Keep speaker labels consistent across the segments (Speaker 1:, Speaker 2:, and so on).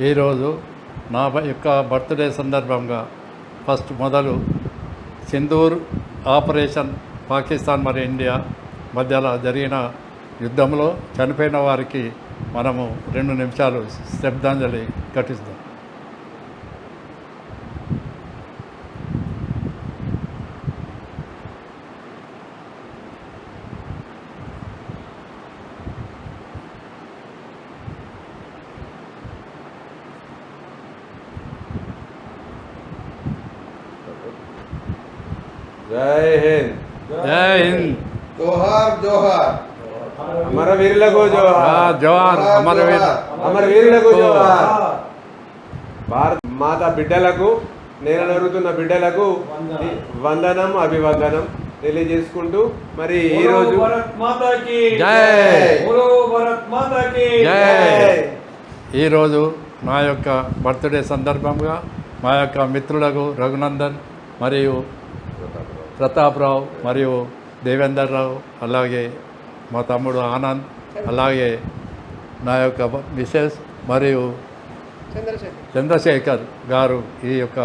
Speaker 1: ఈరోజు నా యొక్క బర్త్డే సందర్భంగా ఫస్ట్ మొదలు సింధూర్ ఆపరేషన్ పాకిస్తాన్ మరియు ఇండియా మధ్యలో జరిగిన యుద్ధంలో చనిపోయిన వారికి మనము 2 నిమిషాలు శ్రద్ధాంజలి ఘటిస్తాం.
Speaker 2: జై హింద్.
Speaker 1: జై హింద్.
Speaker 3: జోహార్ జోహార్.
Speaker 2: అమరవీరులకు జోహార్.
Speaker 1: జోహార్.
Speaker 2: అమరవీరులకు జోహార్. భారత మాత బిడ్డలకు, నేల నరుగుతున్న బిడ్డలకు వందనం, అభివందనం తెలియజేసుకుంటూ మరి ఈరోజు
Speaker 1: ఈరోజు నా యొక్క బర్త్డే సందర్భంగా మా యొక్క మిత్రులకు రఘునందన్ మరియు ప్రతాప్రావు మరియు దేవేందర్ రావు, అలాగే మా తమ్ముడు ఆనంద్, అలాగే నా యొక్క మిసెస్ మరియు చంద్రశేఖర్ గారు ఈ యొక్క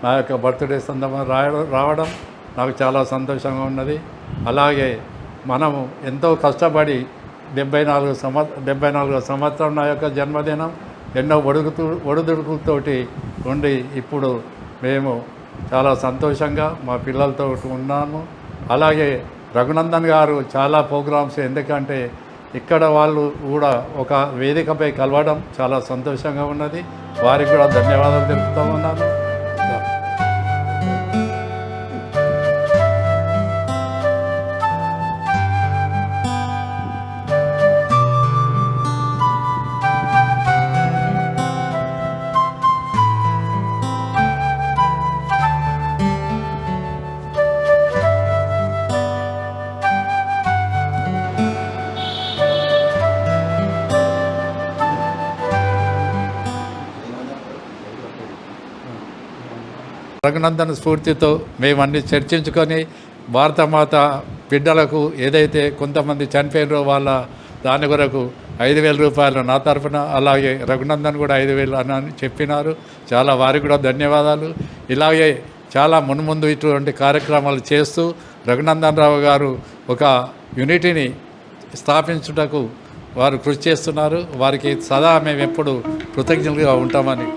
Speaker 1: నా యొక్క బర్త్డే సందర్భంగా రావడం నాకు చాలా సంతోషంగా ఉన్నది. అలాగే మనము ఎంతో కష్టపడి 74వ సంవత్సరం నా యొక్క జన్మదినం ఎన్నో ఒడిదుడుకులతోటి ఉండి ఇప్పుడు మేము చాలా సంతోషంగా మా పిల్లలతో ఉన్నాము. అలాగే రఘునందన్ గారు చాలా ప్రోగ్రామ్స్, ఎందుకంటే ఇక్కడ వాళ్ళు కూడా ఒక వేదికపై కలవడం చాలా సంతోషంగా ఉన్నది. వారికి కూడా ధన్యవాదాలు తెలుపుతూ ఉన్నాను. రఘునందన్ స్ఫూర్తితో మేమన్నీ చర్చించుకొని భారతమాత బిడ్డలకు ఏదైతే కొంతమంది చనిపోయినారో వాళ్ళ దాని కొరకు 5,000 రూపాయలు నా తరఫున, అలాగే రఘునందన్ కూడా 5,000 అని చెప్పినారు. చాలా వారికి కూడా ధన్యవాదాలు. ఇలాగే చాలా మున్ముందు ఇటువంటి కార్యక్రమాలు చేస్తూ రఘునందన్ రావు గారు ఒక యూనిటీని స్థాపించుటకు వారు కృషి చేస్తున్నారు. వారికి సదా మేము ఎప్పుడు కృతజ్ఞులుగా ఉంటామని